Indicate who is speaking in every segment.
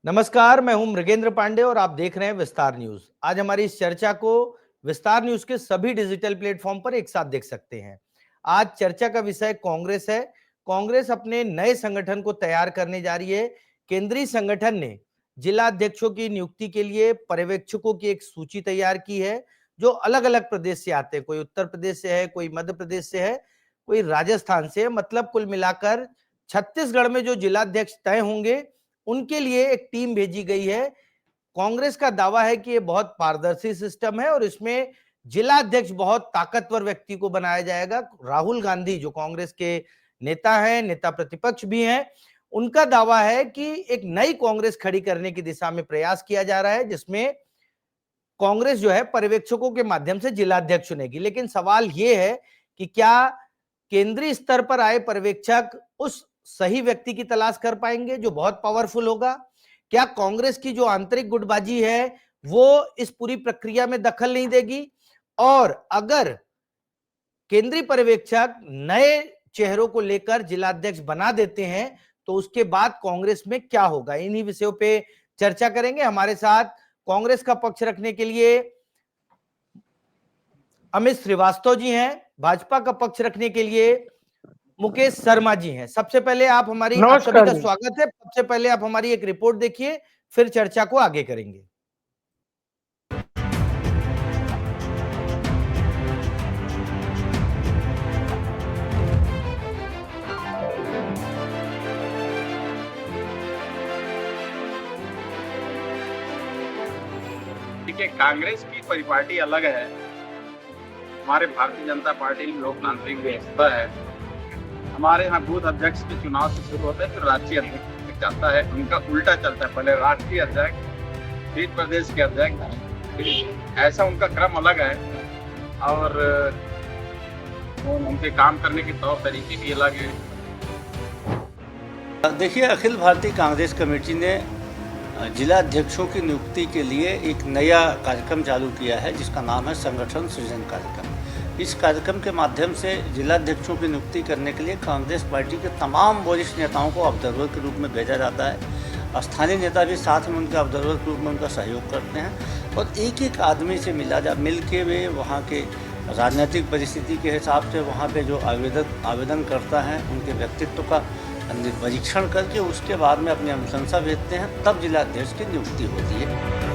Speaker 1: नमस्कार, मैं हूं मृगेंद्र पांडे और आप देख रहे हैं विस्तार न्यूज। आज हमारी इस चर्चा को विस्तार न्यूज के सभी डिजिटल प्लेटफॉर्म पर एक साथ देख सकते हैं। आज चर्चा का विषय कांग्रेस है। कांग्रेस अपने नए संगठन को तैयार करने जा रही है। केंद्रीय संगठन ने जिला अध्यक्षों की नियुक्ति के लिए पर्यवेक्षकों की एक सूची तैयार की है, जो अलग अलग प्रदेश से आते हैं। कोई उत्तर प्रदेश से है, कोई मध्य प्रदेश से है, कोई राजस्थान से है। मतलब कुल मिलाकर छत्तीसगढ़ में जो जिलाध्यक्ष तय होंगे उनके लिए एक टीम भेजी गई है। कांग्रेस का दावा है कि ये बहुत पारदर्शी सिस्टम है और इसमें जिला अध्यक्ष बहुत ताकतवर व्यक्ति को बनाया जाएगा। राहुल गांधी जो कांग्रेस के नेता हैं, नेता प्रतिपक्ष भी हैं, उनका दावा है कि एक नई कांग्रेस खड़ी करने की दिशा में प्रयास किया जा रहा है, जिसमें कांग्रेस जो है पर्यवेक्षकों के माध्यम से जिलाध्यक्ष चुनेगी। लेकिन सवाल यह है कि क्या केंद्रीय स्तर पर आए पर्यवेक्षक उस सही व्यक्ति की तलाश कर पाएंगे जो बहुत पावरफुल होगा? क्या कांग्रेस की जो आंतरिक गुटबाजी है वो इस पूरी प्रक्रिया में दखल नहीं देगी? और अगर केंद्रीय पर्यवेक्षक नए चेहरों को लेकर जिलाध्यक्ष बना देते हैं तो उसके बाद कांग्रेस में क्या होगा? इन्हीं विषयों पे चर्चा करेंगे। हमारे साथ कांग्रेस का पक्ष रखने के लिए अमित श्रीवास्तव जी हैं, भाजपा का पक्ष रखने के लिए मुकेश शर्मा जी हैं। सबसे पहले आप सभी का स्वागत है। सबसे पहले आप हमारी एक रिपोर्ट देखिए, फिर चर्चा को आगे करेंगे।
Speaker 2: देखिए, कांग्रेस की परिपाटी अलग है। हमारे भारतीय जनता पार्टी लोकतांत्रिक व्यवस्था है। हमारे यहाँ बूथ अध्यक्ष के चुनाव से शुरू होता है, फिर राष्ट्रीय अध्यक्ष तक जाता है। उनका उल्टा चलता है, पहले राष्ट्रीय अध्यक्ष, फिर प्रदेश के अध्यक्ष, ऐसा उनका क्रम अलग है। और उनके काम करने के तौर तरीके भी अलग है।
Speaker 3: देखिए, अखिल भारतीय कांग्रेस कमेटी ने जिला अध्यक्षों की नियुक्ति के लिए एक नया कार्यक्रम चालू किया है, जिसका नाम है संगठन सृजन कार्यक्रम। इस कार्यक्रम के माध्यम से जिला अध्यक्षों की नियुक्ति करने के लिए कांग्रेस पार्टी के तमाम वरिष्ठ नेताओं को ऑब्जर्वर के रूप में भेजा जाता है। स्थानीय नेता भी साथ में उनके ऑब्जर्वर के रूप में उनका सहयोग करते हैं और एक एक आदमी से मिल के वे वहाँ के राजनीतिक परिस्थिति के हिसाब से वहाँ पे जो आवेदन करता है उनके व्यक्तित्व का परीक्षण करके उसके बाद में अपनी अनुशंसा भेजते हैं, तब जिला अध्यक्ष की नियुक्ति होती है।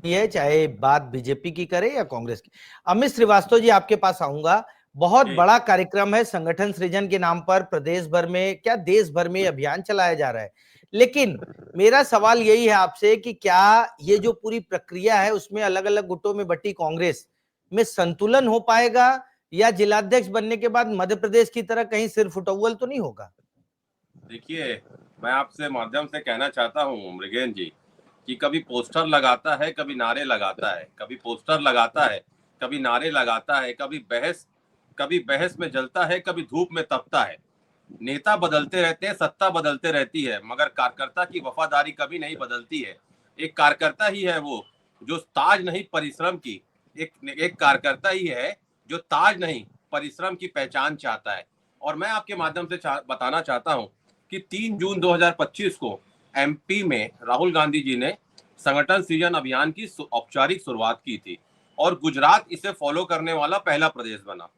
Speaker 1: ये चाहे बात बीजेपी की करे या कांग्रेस की। अमित श्रीवास्तव जी, आपके पास आऊंगा। बहुत बड़ा कार्यक्रम है संगठन सृजन के नाम पर, प्रदेश भर में क्या देश भर में अभियान चलाया जा रहा है। लेकिन मेरा सवाल यही है आपसे कि क्या ये जो पूरी प्रक्रिया है उसमें अलग अलग गुटों में बटी कांग्रेस में संतुलन हो पाएगा, या जिलाध्यक्ष बनने के बाद मध्य प्रदेश की तरह कहीं सिर फुटौल तो नहीं होगा?
Speaker 2: देखिए, मैं आपसे माध्यम से कहना चाहता हूँ मृगेंद्र जी कि कभी पोस्टर लगाता है, कभी नारे लगाता है, कभी पोस्टर लगाता है, कभी नारे लगाता है, कभी बहस में जलता है, कभी धूप में तपता है। नेता बदलते रहते हैं, सत्ता बदलते रहती है, मगर कार्यकर्ता की वफादारी कभी नहीं बदलती है। एक कार्यकर्ता ही है वो जो ताज नहीं परिश्रम की, एक कार्यकर्ता ही है जो ताज नहीं परिश्रम की पहचान चाहता है। और मैं आपके माध्यम से बताना चाहता हूं कि 3 जून 2025 को एमपी में राहुल गांधी जी ने संगठन सृजन अभियान की औपचारिक शुरुआत की थी और गुजरात इसे फॉलो करने वाला पहला प्रदेश बना।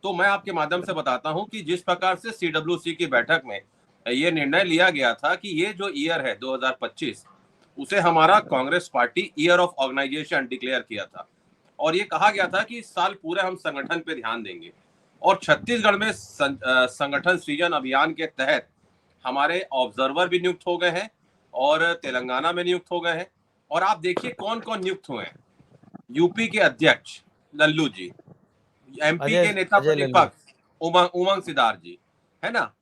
Speaker 2: तो मैं आपके माध्यम से बताता हूं कि जिस प्रकार से सीडब्ल्यूसी की बैठक में ये निर्णय लिया गया था कि ये जो ईयर है 2025, उसे हमारा Congress party year of organisation declare किया था और ये कहा गया था कि इस साल पूरे हम संगठन पे ध्यान देंगे। और छत्तीसगढ़ में संगठन सृजन अभियान के तहत हमारे ऑब्जर्वर भी नियुक्त हो गए हैं और तेलंगाना में नियुक्त हो गए हैं। और आप देखिए कौन कौन नियुक्त हुए हैं। यूपी के अध्यक्ष लल्लू जी, एमपी के नेता प्रतिपक्ष उमंग सिदार जी, है ना,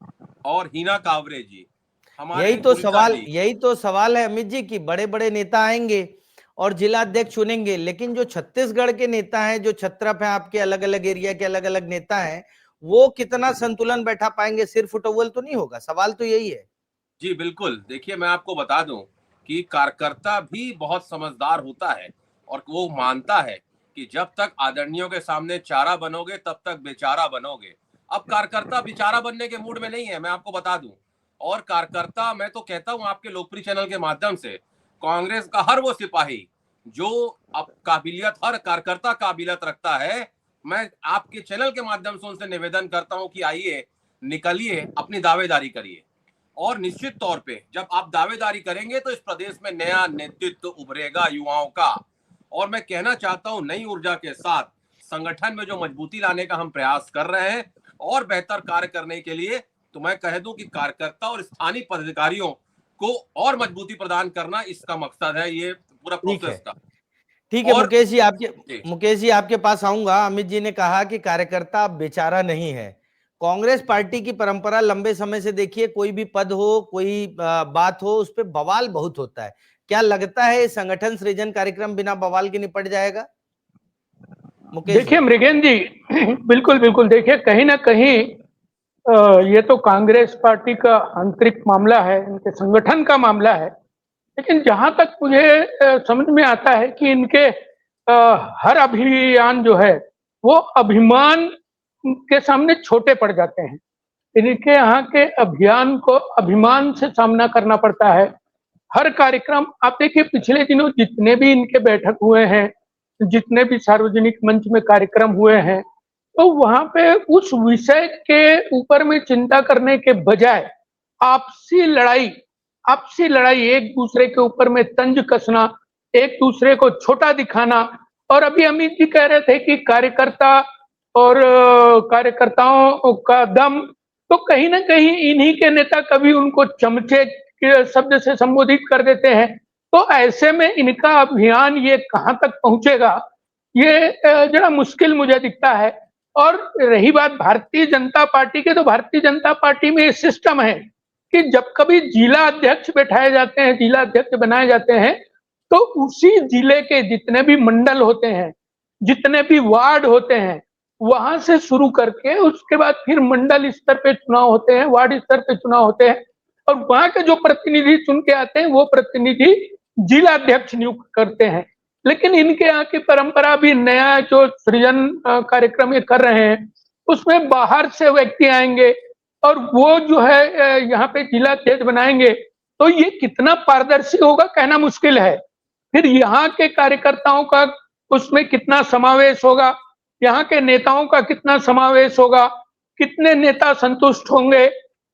Speaker 2: और हिना कावरे जी।
Speaker 1: यही तो सवाल है अमित जी की बड़े बड़े नेता आएंगे और जिला अध्यक्ष चुनेंगे, लेकिन जो छत्तीसगढ़ के नेता हैं, जो छत्रप हैं, आपके अलग अलग एरिया के अलग अलग नेता हैं, वो कितना संतुलन बैठा पाएंगे? सिर फुटबॉल तो नहीं होगा, सवाल तो यही है।
Speaker 2: जी बिल्कुल, देखिए मैं आपको बता दूं कि कार्यकर्ता भी बहुत समझदार होता है और वो मानता है कि जब तक आदरणियों के सामने चारा बनोगे तब तक बेचारा बनोगे। अब कार्यकर्ता बेचारा बनने के मूड में नहीं है, मैं आपको बता दूं। और कार्यकर्ता, मैं तो कहता हूं आपके लोकप्रिय चैनल के माध्यम से, कांग्रेस का हर वो सिपाही जो अब काबिलियत, हर कार्यकर्ता काबिलियत रखता है, मैं आपके चैनल के माध्यम से उनसे निवेदन करता हूं कि आइए, निकलिए, अपनी दावेदारी करिए। और निश्चित तौर पे जब आप दावेदारी करेंगे तो इस प्रदेश में नया नेतृत्व उभरेगा युवाओं का। और मैं कहना चाहता हूं, नई ऊर्जा के साथ संगठन में जो मजबूती लाने का हम प्रयास कर रहे हैं और बेहतर कार्य करने के लिए, तो मैं कह दूं कि कार्यकर्ता और स्थानीय पदाधिकारियों को और मजबूती प्रदान करना इसका मकसद है, ये पूरा
Speaker 1: ठीक है,
Speaker 2: प्रोसेस का।
Speaker 1: ठीक है।
Speaker 2: और
Speaker 1: मुकेश जी आपके पास आऊंगा। अमित जी ने कहा कि कार्यकर्ता बेचारा नहीं है। कांग्रेस पार्टी की परंपरा लंबे समय से देखिए, कोई भी पद हो, कोई बात हो, उस पर बवाल बहुत होता है। क्या लगता है संगठन सृजन कार्यक्रम बिना बवाल के निपट जाएगा? मुकेश
Speaker 4: देखिए
Speaker 1: जी।
Speaker 4: मृगेन जी, बिल्कुल बिल्कुल, देखिए कहीं ना कहीं ये तो कांग्रेस पार्टी का आंतरिक मामला है, इनके संगठन का मामला है। लेकिन जहां तक मुझे समझ में आता है कि इनके हर अभियान जो है वो अभिमान के सामने छोटे पड़ जाते हैं। इनके यहाँ के अभियान को अभिमान से सामना करना पड़ता है। हर कार्यक्रम आप देखिए, पिछले दिनों जितने भी इनके बैठक हुए हैं, जितने भी सार्वजनिक मंच में कार्यक्रम हुए हैं, तो वहां पे उस विषय के ऊपर में चिंता करने के बजाय आपसी लड़ाई, एक दूसरे के ऊपर में तंज कसना, एक दूसरे को छोटा दिखाना। और अभी अमित जी कह रहे थे कि कार्यकर्ता और कार्यकर्ताओं का दम, तो कहीं ना कहीं इन्हीं के नेता कभी उनको चमचे के शब्द से संबोधित कर देते हैं। तो ऐसे में इनका अभियान ये कहां तक पहुंचेगा, ये जरा मुश्किल मुझे दिखता है। और रही बात भारतीय जनता पार्टी के, तो भारतीय जनता पार्टी में ये सिस्टम है कि जब कभी जिला अध्यक्ष बैठाए जाते हैं, जिला अध्यक्ष बनाए जाते हैं, तो उसी जिले के जितने भी मंडल होते हैं, जितने भी वार्ड होते हैं, वहां से शुरू करके उसके बाद फिर मंडल स्तर पे चुनाव होते हैं, वार्ड स्तर पे चुनाव होते हैं। और वहां के जो प्रतिनिधि चुन के आते हैं, वो प्रतिनिधि जिला अध्यक्ष नियुक्त करते हैं। लेकिन इनके यहाँ की परंपरा भी, नया जो सृजन कार्यक्रम ये कर रहे हैं, उसमें बाहर से व्यक्ति आएंगे और वो जो है यहाँ पे जिला अध्यक्ष बनाएंगे। तो ये कितना पारदर्शी होगा कहना मुश्किल है। फिर यहाँ के कार्यकर्ताओं का उसमें कितना समावेश होगा, यहाँ के नेताओं का कितना समावेश होगा, कितने नेता संतुष्ट होंगे,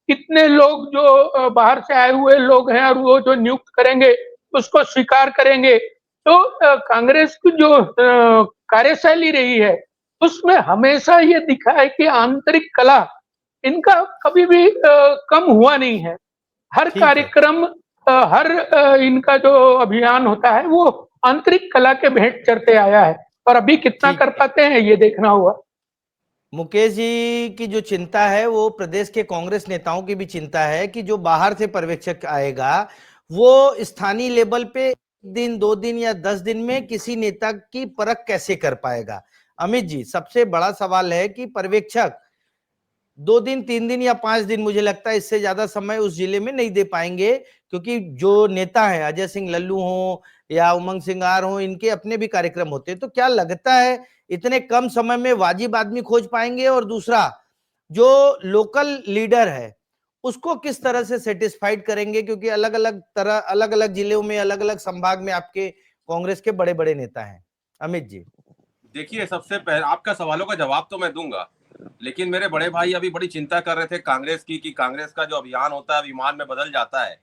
Speaker 4: कितने लोग जो बाहर से आए हुए लोग हैं और वो जो नियुक्त करेंगे उसको स्वीकार करेंगे। तो कांग्रेस की जो कार्यशैली रही है, उसमें हमेशा ये दिखा है कि आंतरिक कला इनका कभी भी कम हुआ नहीं है। हर कार्यक्रम, हर इनका जो अभियान होता है वो आंतरिक कला के भेंट चढ़ते आया है। और अभी कितना कर पाते हैं ये देखना हुआ।
Speaker 1: मुकेश जी की जो चिंता है वो प्रदेश के कांग्रेस नेताओं की भी चिंता है कि जो बाहर से पर्यवेक्षक आएगा वो स्थानीय लेवल पे दिन, 2 दिन या 10 दिन में किसी नेता की परख कैसे कर पाएगा? अमित जी, सबसे बड़ा सवाल है कि पर्यवेक्षक 2 दिन, 3 दिन या 5 दिन, मुझे लगता है इससे ज्यादा समय उस जिले में नहीं दे पाएंगे, क्योंकि जो नेता है, अजय सिंह लल्लू हो या उमंग सिंगार हो, इनके अपने भी कार्यक्रम होते हैं। तो क्या लगता है इतने कम समय में वाजिब आदमी खोज पाएंगे? और दूसरा, जो लोकल लीडर है उसको किस तरह से सेटिस्फाइड करेंगे? क्योंकि अलग अलग जिलों में, अलग अलग संभाग में आपके कांग्रेस के बड़े बड़े नेता हैं। अमित जी,
Speaker 2: देखिए, सबसे पहले आपका सवालों का जवाब तो मैं दूंगा, लेकिन मेरे बड़े भाई अभी बड़ी चिंता कर रहे थे कांग्रेस की, कि कांग्रेस का जो अभियान होता है विमान में बदल जाता है।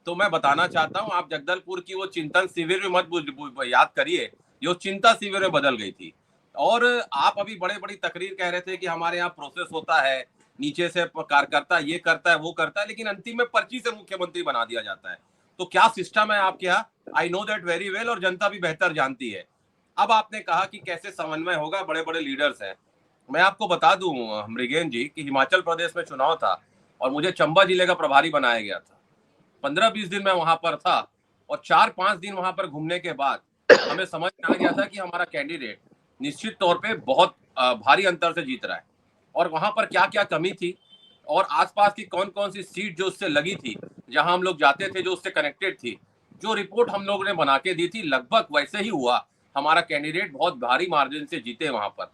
Speaker 2: तो मैं बताना चाहता हूं, आप जगदलपुर की वो चिंतन शिविर में मत याद करिए, जो चिंता शिविर में बदल गई थी। और आप अभी बड़े बड़ी तकरीर कह रहे थे कि हमारे यहाँ प्रोसेस होता है, नीचे से कार्यकर्ता ये करता है वो करता है, लेकिन अंतिम में पर्ची से मुख्यमंत्री बना दिया जाता है। तो क्या सिस्टम है आपके यहाँ, I know that very well, और जनता भी बेहतर जानती है। अब आपने कहा कि कैसे समन्वय होगा, बड़े बड़े लीडर्स हैं। मैं आपको बता दूं मृगेन जी कि हिमाचल प्रदेश में चुनाव था और मुझे चंबा जिले का प्रभारी बनाया गया था। 15-20 दिन मैं वहां पर था और 4-5 दिन वहां पर घूमने के बाद हमें समझ में आ गया था कि हमारा कैंडिडेट निश्चित तौर पे बहुत भारी अंतर से जीत रहा है। और वहां पर क्या क्या कमी थी और आसपास की कौन कौन सी सीट जो उससे लगी थी, जहां हम लोग जाते थे जो उससे कनेक्टेड थी, जो रिपोर्ट हम लोगों ने बना के दी थी लगभग वैसे ही हुआ। हमारा कैंडिडेट बहुत भारी मार्जिन से जीते वहां पर।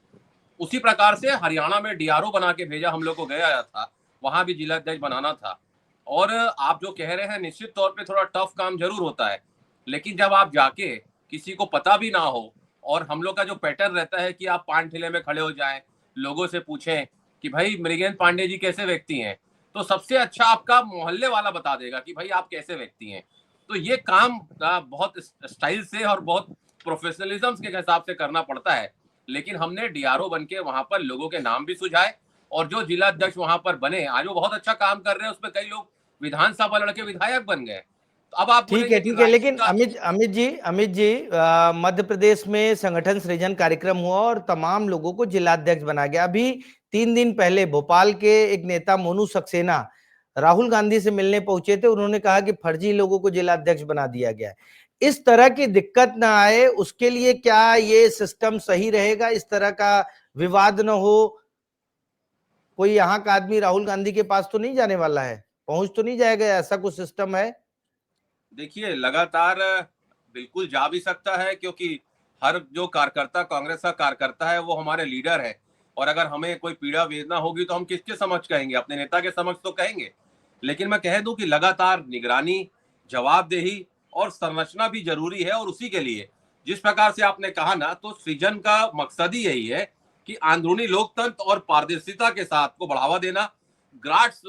Speaker 2: उसी प्रकार से हरियाणा में डीआरओ बना के भेजा हम लोग को गया था, वहां भी जिलाध्यक्ष बनाना था। और आप जो कह रहे हैं निश्चित तौर पे थोड़ा टफ काम जरूर होता है, लेकिन जब आप जाके किसी को पता भी ना हो और हम लोग का जो पैटर्न रहता है कि आप पान ठेले में खड़े हो जाएं, लोगों से पूछें कि भाई मृगेंद्र पांडे जी कैसे व्यक्ति हैं, तो सबसे अच्छा आपका मोहल्ले वाला बता देगा कि भाई आप कैसे व्यक्ति हैं। तो ये काम बहुत स्टाइल से और बहुत प्रोफेशनलिज्म के हिसाब से करना पड़ता है। लेकिन हमने डीआरओ बन के वहां पर लोगों के नाम भी सुझाए और जो जिला अध्यक्ष वहां पर बने आज वो बहुत अच्छा काम कर रहे हैं, उसमें कई लोग विधानसभा लड़के विधायक बन गए। तो अब आप
Speaker 1: ठीक है,
Speaker 2: बोलेंगे कि
Speaker 1: ठीक है। लेकिन
Speaker 2: राइट
Speaker 1: अमित जी, मध्य प्रदेश में संगठन सृजन कार्यक्रम हुआ और तमाम लोगों को जिलाध्यक्ष बना गया। अभी 3 दिन पहले भोपाल के एक नेता मोनू सक्सेना राहुल गांधी से मिलने पहुंचे थे, उन्होंने कहा कि फर्जी लोगों को जिलाध्यक्ष बना दिया गया है। इस तरह की दिक्कत ना आए उसके लिए क्या ये सिस्टम सही रहेगा, इस तरह का विवाद न हो? कोई यहाँ का आदमी राहुल गांधी के पास तो नहीं जाने वाला है, पहुंच तो नहीं जाएगा, ऐसा कुछ सिस्टम है?
Speaker 2: देखिए लगातार बिल्कुल जा भी सकता है, क्योंकि हर जो कार्यकर्ता कांग्रेस का कार्यकर्ता है वो हमारे लीडर है। और अगर हमें कोई पीड़ा वेदना होगी तो हम किसके समक्ष कहेंगे, अपने नेता के समक्ष तो कहेंगे। लेकिन मैं कह दूं कि लगातार निगरानी, जवाबदेही और संरचना भी जरूरी है। और उसी के लिए जिस प्रकार से आपने कहा ना, तो सृजन का मकसद ही यही है कि अंदरूनी लोकतंत्र और पारदर्शिता के साथ को बढ़ावा देना। ग्रास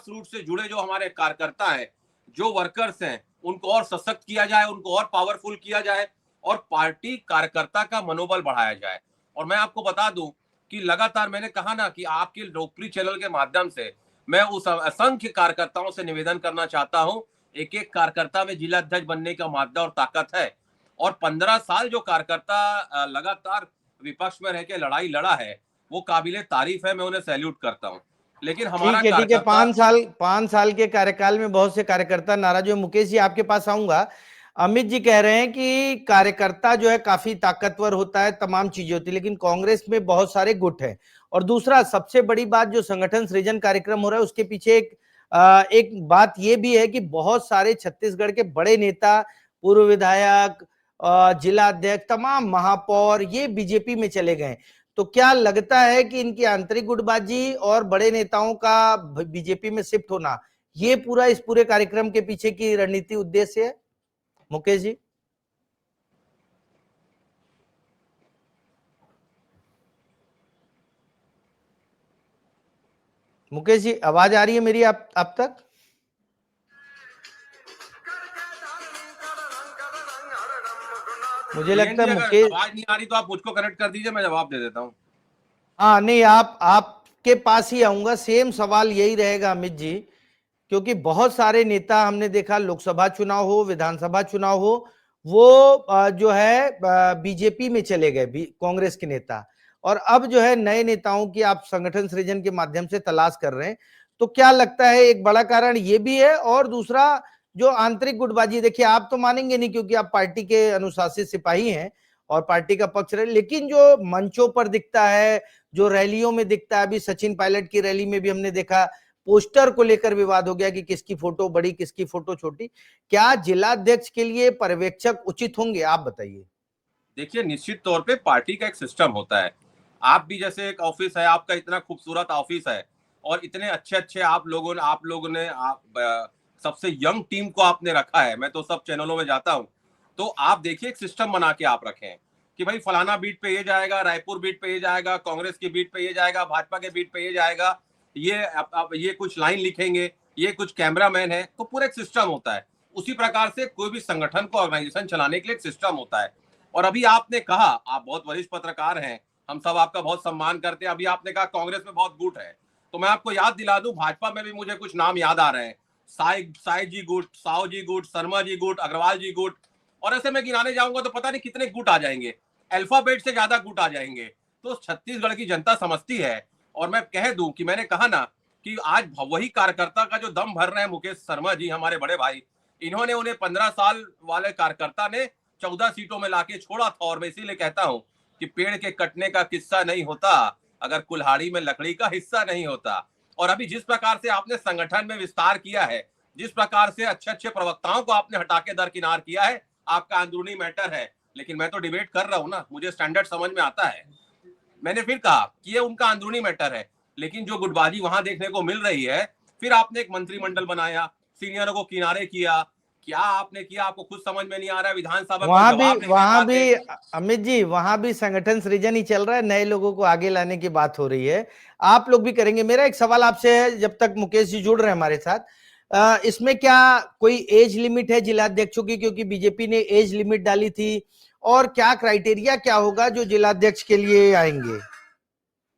Speaker 2: रूट से जुड़े जो हमारे कार्यकर्ता हैं, जो वर्कर्स हैं, उनको और सशक्त किया जाए, उनको और पावरफुल किया जाए और पार्टी कार्यकर्ता का मनोबल बढ़ाया जाए। और मैं आपको बता दूं कि लगातार मैंने कहा ना कि आपके लोकप्रिय चैनल के माध्यम से मैं उस असंख्य कार्यकर्ताओं से निवेदन करना चाहता हूं, एक एक कार्यकर्ता में जिला अध्यक्ष बनने का मादा और ताकत है। और 15 साल जो कार्यकर्ता लगातार विपक्ष में रह के लड़ाई लड़ा है, वो काबिले तारीफ है, मैं उन्हें सैल्यूट करता हूं। लेकिन हमारा
Speaker 1: ठीक है, ठीक है।
Speaker 2: कार्यकर्ता
Speaker 1: 5 साल के कार्यकाल में बहुत से कार्यकर्ता नाराज हुए। मुकेश जी आपके पास आऊंगा। अमित जी कह रहे हैं कि कार्यकर्ता जो है काफी ताकतवर होता है, तमाम चीजें होती है, लेकिन कांग्रेस में बहुत सारे गुट हैं। और दूसरा सबसे बड़ी बात, जो संगठन सृजन कार्यक्रम हो रहा है उसके पीछे एक बात ये भी है कि बहुत सारे छत्तीसगढ़ के बड़े नेता, पूर्व विधायक, जिला अध्यक्ष, तमाम महापौर ये बीजेपी में चले गए। तो क्या लगता है कि इनकी आंतरिक गुटबाजी और बड़े नेताओं का बीजेपी में शिफ्ट होना, ये पूरा इस पूरे कार्यक्रम के पीछे की रणनीति उद्देश्य है? मुकेश जी। मुकेश जी आवाज आ रही है मेरी आप तक? मुझे लगता है
Speaker 2: अगर
Speaker 1: मुकेश,
Speaker 2: आवाज नहीं आ रही तो आप मुझको कनेक्ट कर दीजिए, मैं जवाब दे देता हूँ।
Speaker 1: हाँ नहीं, आपके पास ही आऊंगा। सेम सवाल यही रहेगा अमित जी, क्योंकि बहुत सारे नेता हमने देखा, लोकसभा चुनाव हो, विधानसभा चुनाव हो, वो जो है बीजेपी में चले गए, कांग्रेस के नेता। और अब जो है नए नेताओं की आप संगठन सृजन के माध्यम से तलाश कर रहे हैं। तो क्या लगता है एक बड़ा कारण ये भी है? और दूसरा जो आंतरिक गुटबाजी, देखिए आप तो मानेंगे नहीं क्योंकि आप पार्टी के अनुशासित सिपाही हैं और पार्टी का पक्ष रहे, लेकिन जो मंचों पर दिखता है, जो रैलियों में दिखता है, अभी सचिन पायलट की रैली में भी हमने देखा पोस्टर को लेकर विवाद हो गया कि किसकी फोटो बड़ी, किसकी फोटो छोटी। क्या जिलाध्यक्ष के लिए पर्यवेक्षक उचित होंगे, आप बताइए?
Speaker 2: देखिए निश्चित तौर पे पार्टी का एक सिस्टम होता है। आप भी जैसे एक ऑफिस है, आपका इतना खूबसूरत ऑफिस है और इतने अच्छे अच्छे आप लोगों ने सबसे यंग टीम को आपने रखा है। मैं तो सब चैनलों में जाता हूं, तो आप देखिए एक सिस्टम बना के आप रखें कि भाई फलाना बीट पे ये जाएगा, रायपुर बीट पे ये जाएगा, कांग्रेस की बीट पे ये जाएगा, भाजपा के बीट पे ये जाएगा, ये कुछ लाइन लिखेंगे, ये कुछ कैमरामैन है। तो पूरा एक सिस्टम होता है। उसी प्रकार से कोई भी संगठन को, ऑर्गेनाइजेशन चलाने के लिए एक सिस्टम होता है। और अभी आपने कहा, आप बहुत वरिष्ठ पत्रकार हैं, हम सब आपका बहुत सम्मान करते हैं। अभी आपने कहा कांग्रेस में बहुत गुट है, तो मैं आपको याद दिला दूं, भाजपा में भी मुझे कुछ नाम याद आ रहे हैं। साई जी गुट, साव जी गुट, शर्मा जी गुट, अग्रवाल जी गुट, और ऐसे मैं गिनाने जाऊंगा तो पता नहीं कितने गुट आ जाएंगे, अल्फाबेट से ज्यादा गुट आ जाएंगे। तो छत्तीसगढ़ की जनता समझती है। और मैं कह दूं कि मैंने कहा ना कि आज वही कार्यकर्ता का जो दम भर रहे हैं मुकेश शर्मा जी, हमारे बड़े भाई, इन्होंने उन्हें 15 साल वाले कार्यकर्ता ने 14 सीटों में लाके छोड़ा था। और मैं इसीलिए कहता हूं कि पेड़ के कटने का किस्सा नहीं होता, अगर कुल्हाड़ी में लकड़ी का हिस्सा नहीं होता। और अभी जिस प्रकार से आपने संगठन में विस्तार किया है, जिस प्रकार से अच्छे अच्छे प्रवक्ताओं को आपने हटा के दरकिनार किया है, आपका अंदरूनी मैटर है। लेकिन मैं तो डिबेट कर रहा हूं ना, मुझे स्टैंडर्ड समझ में आता है। मैंने फिर कहा कि ये उनका अंदरूनी मैटर है, लेकिन जो गुटबाजी वहां देखने को मिल रही है, फिर आपने एक मंत्रिमंडल बनाया, सीनियरों को किनारे किया, क्या आपने किया आपको खुद समझ में नहीं आ रहा है। विधानसभा में
Speaker 1: वहां
Speaker 2: जवाब नहीं दे
Speaker 1: वहां
Speaker 2: पाते।
Speaker 1: भी अमित जी, वहां भी संगठन सृजन ही चल रहा है, नए लोगों को आगे लाने की बात हो रही है। आप लोग भी करेंगे। मेरा एक सवाल आपसे है, जब तक मुकेश जी जुड़ रहे हैं हमारे साथ, इसमें क्या कोई एज लिमिट है जिलाध्यक्षों की, क्योंकि बीजेपी ने एज लिमिट डाली थी, और क्या क्राइटेरिया क्या होगा जो जिलाध्यक्ष के लिए आएंगे?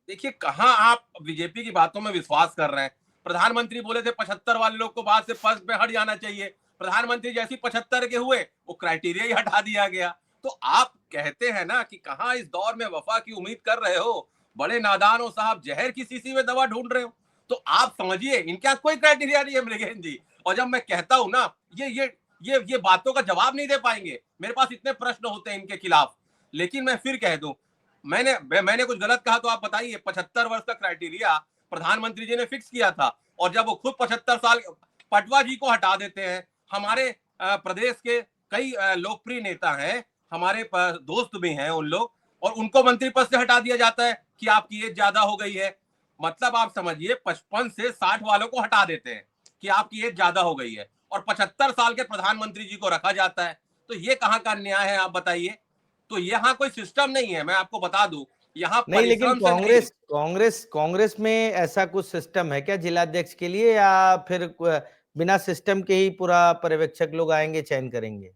Speaker 2: देखिए, कहां आप बीजेपी की बातों में विश्वास कर रहे हैं। प्रधानमंत्री बोले थे 75 वाले लोग को बाद से पद पे हट जाना चाहिए। प्रधानमंत्री जैसी 75 के हुए, वो क्राइटेरिया ही हटा दिया गया। तो आप कहते हैं ना कि कहां इस दौर में वफा की उम्मीद कर रहे हो, बड़े नादान हो साहब, जहर की शीशी में दवा ढूंढ रहे हो। तो आप समझिए, इनका कोई क्राइटेरिया नहीं है मृगेन जी। और जब मैं कहता हूं ना, ये बातों का जवाब नहीं दे पाएंगे। मेरे पास इतने प्रश्न होते हैं इनके खिलाफ। लेकिन मैं फिर कह दूं, मैंने कुछ गलत कहा तो आप बताइए। 75 वर्ष का क्राइटेरिया प्रधानमंत्री जी ने फिक्स किया था, और जब वो खुद 75 साल, पटवा जी को हटा देते हैं। हमारे प्रदेश के कई लोकप्रिय नेता हैं, हमारे दोस्त भी हैं उन लोग, और उनको मंत्री पद से हटा दिया जाता है कि आपकी एज ज्यादा हो गई है। मतलब आप समझिए, 55 से 60 वालों को हटा देते हैं कि आपकी एज ज्यादा हो गई है, और 75 साल के प्रधानमंत्री जी को रखा जाता है। तो ये कहां का न्याय है, आप बताइए। तो यहाँ कोई सिस्टम नहीं है, मैं आपको बता दूं। यहाँ
Speaker 1: नहीं, लेकिन
Speaker 2: परिश्रम से नहीं।
Speaker 1: कांग्रेस में ऐसा कुछ सिस्टम है क्या जिलाध्यक्ष के लिए, या फिर बिना सिस्टम के ही पूरा पर्यवेक्षक लोग आएंगे, चयन करेंगे?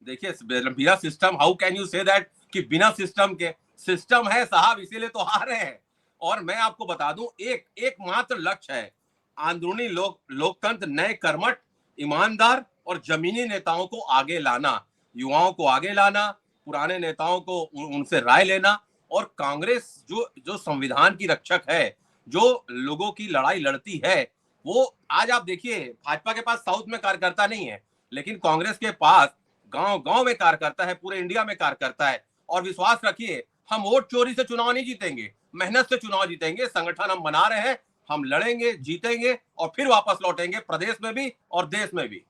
Speaker 2: देखिए, बिना system, how can you say that कि बिना सिस्टम के? सिस्टम है साहब, इसीलिए तो हारे हैं। और मैं आपको बता दूं, एक मात्र लक्ष्य है, अंदरूनी लोकतंत्र, नए कर्मठ, ईमानदार और जमीनी नेताओं को आगे लाना, युवाओं को आगे लाना, पुराने नेताओं को उनसे राय लेना। और कांग्रेस जो संविधान की रक्षक है, जो लोगों की लड़ाई लड़ती है, वो आज आप देखिए, भाजपा के पास साउथ में कार्यकर्ता नहीं है, लेकिन कांग्रेस के पास गांव गांव में कार्यकर्ता है, पूरे इंडिया में कार्यकर्ता है। और विश्वास रखिए, हम वोट चोरी से चुनाव नहीं जीतेंगे, मेहनत से चुनाव जीतेंगे। संगठन हम बना रहे हैं, हम लड़ेंगे, जीतेंगे, और फिर वापस लौटेंगे, प्रदेश में भी और देश में भी।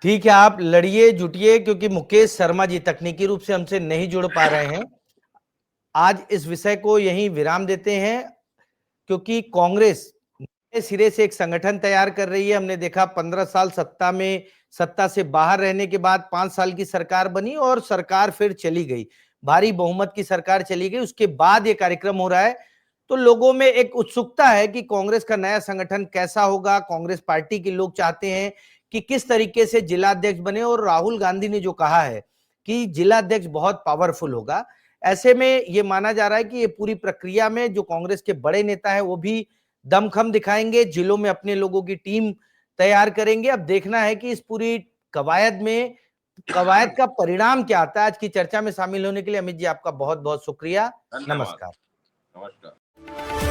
Speaker 1: ठीक है, आप लड़िए, जुटिए, क्योंकि मुकेश शर्मा जी तकनीकी रूप से हमसे नहीं जुड़ पा रहे हैं। आज इस विषय को यहीं विराम देते हैं, क्योंकि कांग्रेस नए सिरे से एक संगठन तैयार कर रही है। हमने देखा 15 साल सत्ता से बाहर रहने के बाद 5 साल की सरकार बनी, और सरकार फिर चली गई, भारी बहुमत की सरकार चली गई। उसके बाद ये कार्यक्रम हो रहा है, तो लोगों में एक उत्सुकता है कि कांग्रेस का नया संगठन कैसा होगा। कांग्रेस पार्टी के लोग चाहते हैं कि किस तरीके से जिलाध्यक्ष बने, और राहुल गांधी ने जो कहा है कि जिलाध्यक्ष बहुत पावरफुल होगा, ऐसे में ये माना जा रहा है कि ये पूरी प्रक्रिया में जो कांग्रेस के बड़े नेता है वो भी दमखम दिखाएंगे, जिलों में अपने लोगों की टीम तैयार करेंगे। अब देखना है कि इस पूरी कवायद का परिणाम क्या आता है। आज की चर्चा में शामिल होने के लिए अमित जी आपका बहुत बहुत शुक्रिया।
Speaker 2: धन्यवाद।
Speaker 1: नमस्कार।
Speaker 2: नमस्कार।